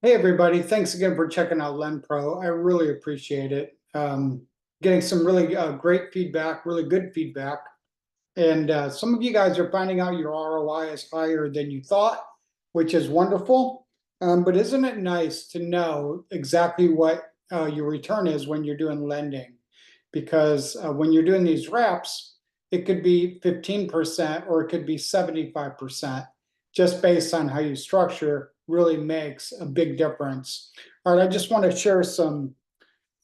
Hey everybody, thanks again for checking out LendPro. I really appreciate it. Getting some really great feedback, really good feedback. And some of you guys are finding out your ROI is higher than you thought, which is wonderful. But isn't it nice to know exactly what your return is when you're doing lending? Because when you're doing these wraps, it could be 15% or it could be 75%, just based on how you structure really makes a big difference. All right, I just want to share some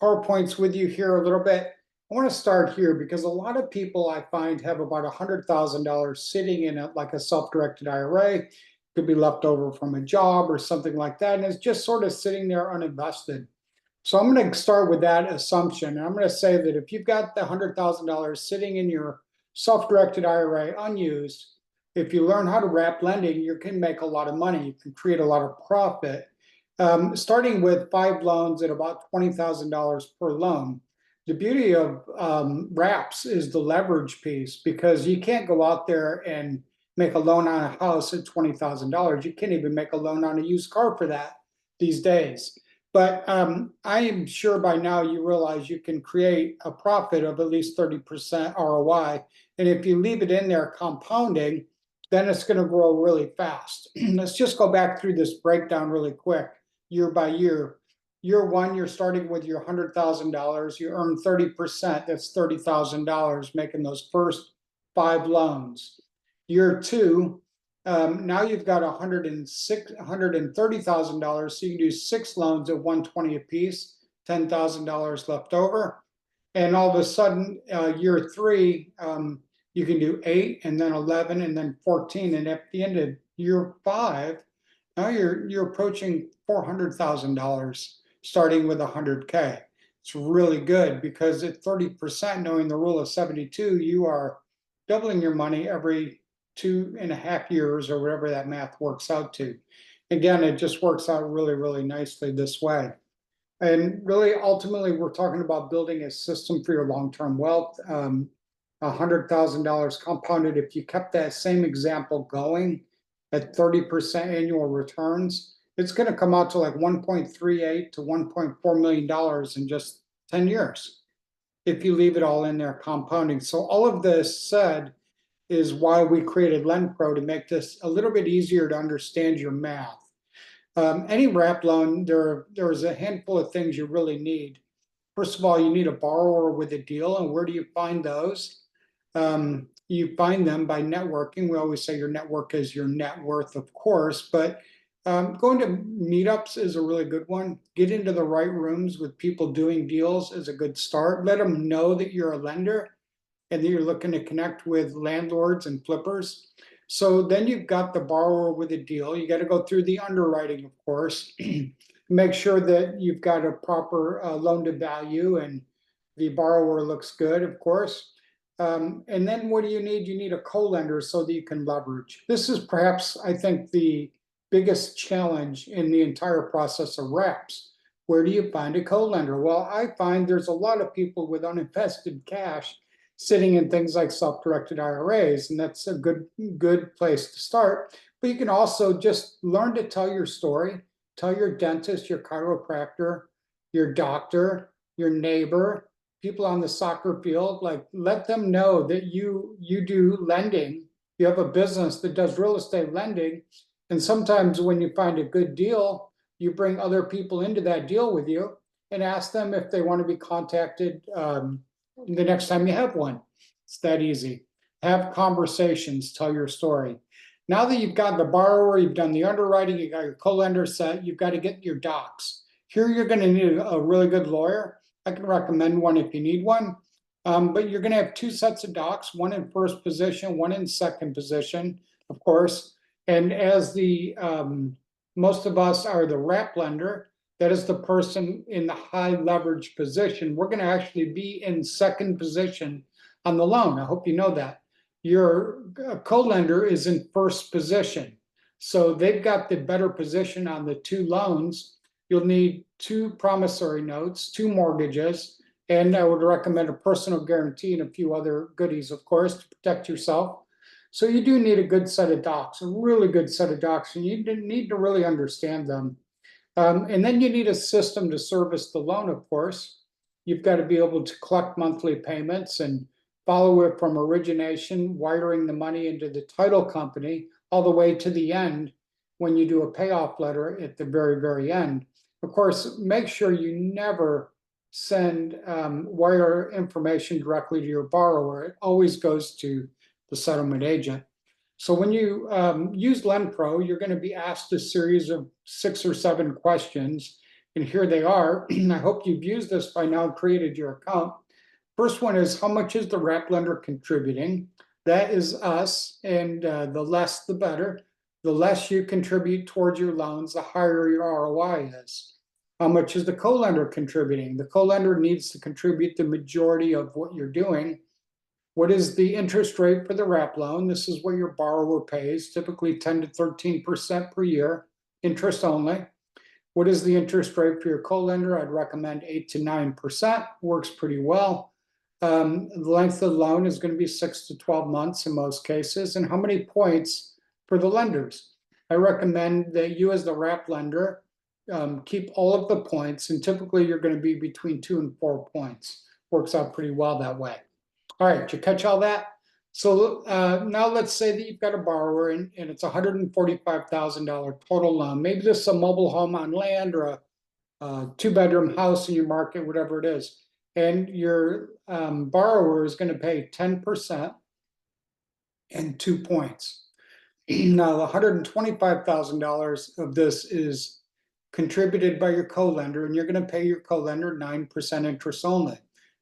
PowerPoints with you here a little bit. I want to start here because a lot of people I find have about $100,000 sitting in like a self-directed IRA. Could be left over from a job or something like that, and it's just sort of sitting there uninvested. So I'm going to start with that assumption. And I'm going to say that if you've got the $100,000 sitting in your self-directed IRA unused, if you learn how to wrap lending, you can make a lot of money. You can create a lot of profit. Starting with 5 loans at about $20,000 per loan. The beauty of wraps is the leverage piece, because you can't go out there and make a loan on a house at $20,000. You can't even make a loan on a used car for that these days. But I am sure by now you realize you can create a profit of at least 30% ROI. And if you leave it in there compounding, then it's going to grow really fast. Let's just go back through this breakdown really quick, year by year. Year one, you're starting with your $100,000. You earn 30%. That's $30,000, making those first 5 loans. Year two, now you've got $130,000, so you can do 6 loans at 120 apiece, $10,000 left over. And all of a sudden, year three, you can do 8 and then 11 and then 14. And at the end of year five, now you're approaching $400,000, starting with 100K. It's really good because at 30%, knowing the rule of 72, you are doubling your money every 2.5 years or whatever that math works out to. Again, it just works out really, really nicely this way. And really, ultimately, we're talking about building a system for your long-term wealth. $100,000 compounded. If you kept that same example going at 30% annual returns, it's going to come out to like $1.38 to $1.4 million in just 10 years if you leave it all in there compounding. So all of this said is why we created LendPro, to make this a little bit easier to understand your math. Any wrap loan, there's a handful of things you really need. First of all, you need a borrower with a deal. And where do you find those? You find them by networking. We always say your network is your net worth, of course, but going to meetups is a really good one. Get into the right rooms with people doing deals is a good start. Let them know that you're a lender and that you're looking to connect with landlords and flippers. So then you've got the borrower with a deal. You got to go through the underwriting, of course. Make sure that you've got a proper loan to value and the borrower looks good, of course. And then what do you need? You need a co-lender so that you can leverage. This is perhaps, I think, the biggest challenge in the entire process of wraps. Where do you find a co-lender? Well, I find there's a lot of people with uninvested cash sitting in things like self-directed IRAs, and that's a good place to start. But you can also just learn to tell your story. Tell your dentist, your chiropractor, your doctor, your neighbor, people on the soccer field, like let them know that you do lending. You have a business that does real estate lending. And sometimes when you find a good deal, you bring other people into that deal with you and ask them if they want to be contacted the next time you have one. It's that easy. Have conversations, tell your story. Now that you've got the borrower, you've done the underwriting, you got your co-lender set, you've got to get your docs. Here you're going to need a really good lawyer. I can recommend one if you need one. But you're going to have 2 sets of docs, one in first position, one in second position, of course. And as the most of us are the wrap lender, that is the person in the high leverage position. We're going to actually be in second position on the loan. I hope you know that. Your co-lender is in first position. So they've got the better position on the 2 loans. You'll need 2 promissory notes, 2 mortgages, and I would recommend a personal guarantee and a few other goodies, of course, to protect yourself. So you do need a good set of docs, a really good set of docs, and you need to really understand them. And then you need a system to service the loan, of course. You've got to be able to collect monthly payments and follow it from origination, wiring the money into the title company, all the way to the end when you do a payoff letter at the very, very end. Of course, make sure you never send wire information directly to your borrower. It always goes to the settlement agent. So when you use LendPro, you're going to be asked a series of 6 or 7 questions, and here they are. I hope you've used this by now, created your account. First one is, how much is the wrap lender contributing? That is us, and the less the better. The less you contribute towards your loans, the higher your ROI is. How much is the co-lender contributing? The co-lender needs to contribute the majority of what you're doing. What is the interest rate for the wrap loan? This is what your borrower pays, typically 10 to 13% per year, interest only. What is the interest rate for your co-lender? I'd recommend 8 to 9%, works pretty well. The length of the loan is going to be 6 to 12 months in most cases. And how many points for the lenders? I recommend that you as the wrap lender keep all of the points, and typically you're going to be between 2 and 4 points. Works out pretty well that way. All right, did you catch all that? So now let's say that you've got a borrower and it's $145,000 total loan. Maybe this is a mobile home on land or a 2-bedroom house in your market, whatever it is. And your borrower is going to pay 10% and 2 points. Now, the $125,000 of this is contributed by your co-lender, and you're going to pay your co-lender 9% interest only.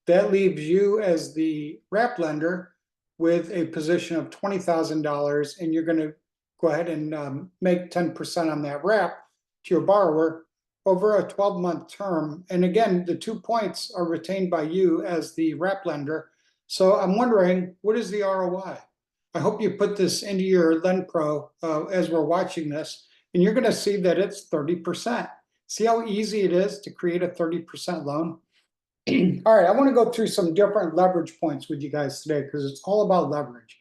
That leaves you as the wrap lender with a position of $20,000, and you're going to go ahead and make 10% on that wrap to your borrower over a 12-month term. And again, the 2 points are retained by you as the wrap lender. So I'm wondering, what is the ROI? I hope you put this into your LendPro as we're watching this, and you're going to see that it's 30%. See how easy it is to create a 30% loan? All right, I want to go through some different leverage points with you guys today because it's all about leverage.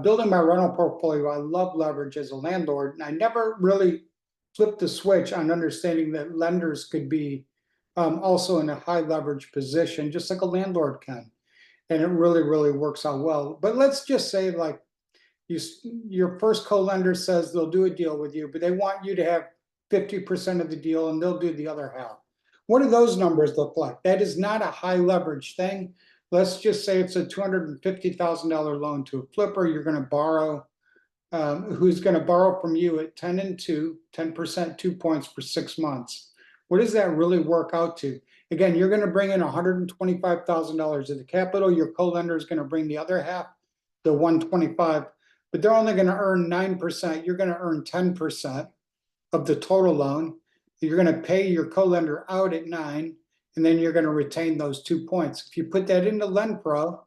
Building my rental portfolio, I love leverage as a landlord, and I never really flipped the switch on understanding that lenders could be also in a high leverage position, just like a landlord can. And it really, really works out well. But let's just say like your first co-lender says they'll do a deal with you, but they want you to have 50% of the deal and they'll do the other half. What do those numbers look like? That is not a high leverage thing. Let's just say it's a $250,000 loan to a flipper. You're going to borrow, who's going to borrow from you at 10 and 2, 10%, 2 points for 6 months. What does that really work out to? Again, you're going to bring in $125,000 of the capital. Your co-lender is going to bring the other half, the 125, but they're only going to earn 9%. You're going to earn 10% of the total loan. You're going to pay your co-lender out at 9, and then you're going to retain those 2 points. If you put that into LendPro,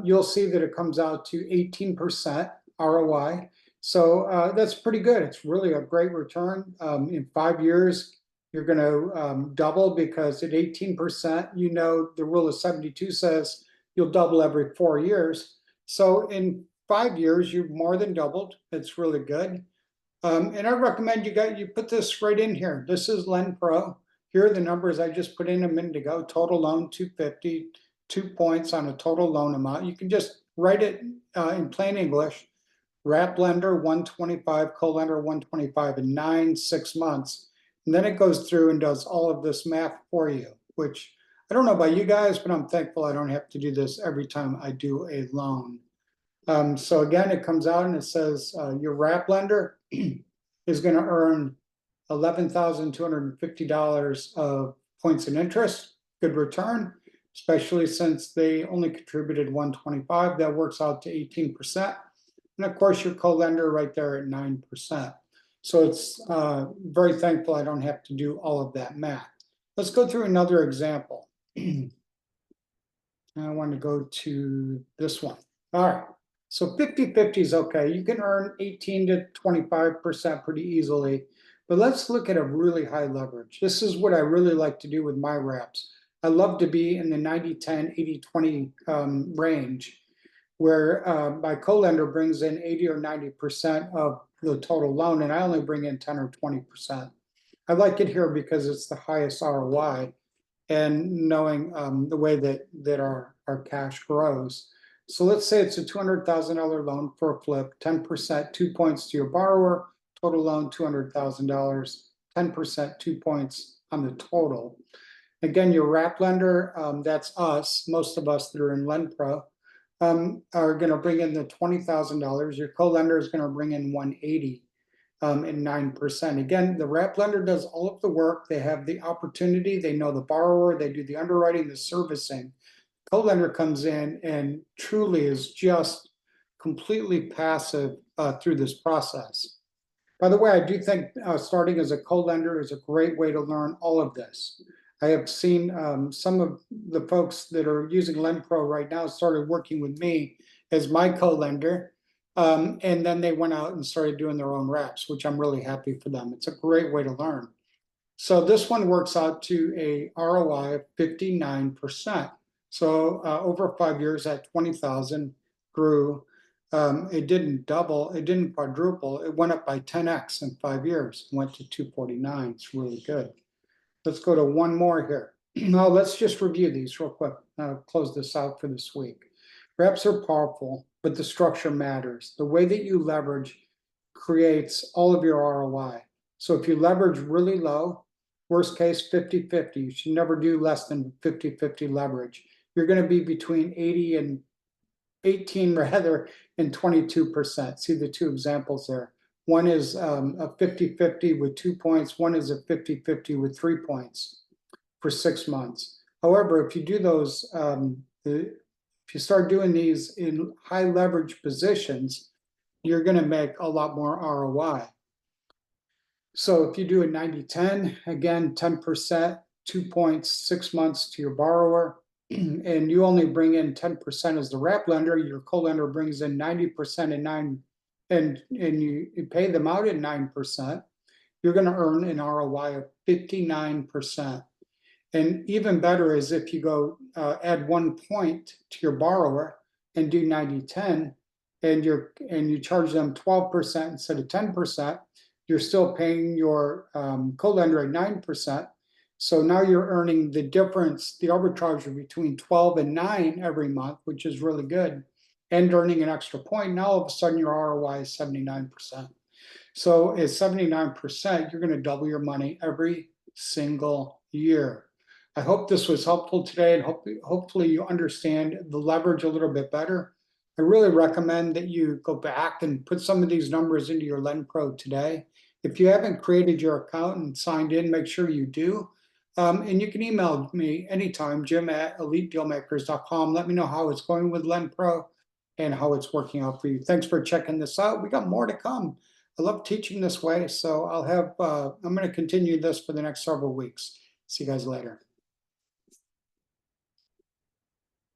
you'll see that it comes out to 18% ROI. So that's pretty good. It's really a great return. In 5 years, you're going to double, because at 18%, you know, the rule of 72 says you'll double every 4 years. So in 5 years, you've more than doubled. It's really good. And I recommend you put this right in here. This is LendPro. Here are the numbers I just put in a minute ago. Total loan 250, 2 points on a total loan amount. You can just write it in plain English. Wrap lender 125, co-lender 125 in 9, 6 months. And then it goes through and does all of this math for you, which I don't know about you guys, but I'm thankful I don't have to do this every time I do a loan. So again, it comes out and it says your wrap lender is going to earn $11,250 of points and interest. Good return, especially since they only contributed 125. That works out to 18%. And of course, your co-lender right there at 9%. So it's very thankful I don't have to do all of that math. Let's go through another example. I want to go to this one. All right. So 50-50 is okay. You can earn 18 to 25% pretty easily. But let's look at a really high leverage. This is what I really like to do with my wraps. I love to be in the 90-10, 80-20 range, where my co-lender brings in 80 or 90% of the total loan, and I only bring in 10 or 20%. I like it here because it's the highest ROI, and knowing the way that our cash grows. So let's say it's a $200,000 loan for a flip, 10%, 2 points to your borrower, total loan $200,000, 10%, 2 points on the total. Again, your wrap lender, that's us, most of us that are in LendPro, are going to bring in the $20,000. Your co-lender is going to bring in 180 and 9%. Again, the wrap lender does all of the work. They have the opportunity. They know the borrower. They do the underwriting, the servicing. Co-lender comes in and truly is just completely passive through this process. By the way, I do think starting as a co-lender is a great way to learn all of this. I have seen some of the folks that are using LendPro right now started working with me as my co-lender, and then they went out and started doing their own wraps, which I'm really happy for them. It's a great way to learn. So this one works out to a ROI of 59%. So over 5 years, that 20,000 grew. It didn't double, it didn't quadruple, it went up by 10x in 5 years, went to 249. It's really good. Let's go to one more here. Now let's just review these real quick. Close this out for this week. Reps are powerful, but the structure matters. The way that you leverage creates all of your ROI. So if you leverage really low, worst case 50-50, you should never do less than 50-50 leverage. You're going to be between 80 and 18 rather, and 22%. See the two examples there. One is a 50-50 with 2 points. One is a 50-50 with 3 points for 6 months. However, if you do those, if you start doing these in high leverage positions, you're going to make a lot more ROI. So if you do a 90-10, again, 10%, 2 points, 6 months to your borrower, and you only bring in 10% as the wrap lender, your co-lender brings in 90% and you pay them out at 9%, you're going to earn an ROI of 59%. And even better is if you go add 1 point to your borrower and do 90-10, and you charge them 12% instead of 10%, you're still paying your co-lender at 9%. So now you're earning the difference, the arbitrage between 12 and 9 every month, which is really good, and earning an extra point. Now all of a sudden your ROI is 79%. So at 79%, you're going to double your money every single year. I hope this was helpful today, and hopefully you understand the leverage a little bit better. I really recommend that you go back and put some of these numbers into your LendPro today. If you haven't created your account and signed in, make sure you do. And you can email me anytime, jim@elitedealmakers.com. Let me know how it's going with LendPro and how it's working out for you. Thanks for checking this out. We got more to come. I love teaching this way, so I'm going to continue this for the next several weeks. See you guys later.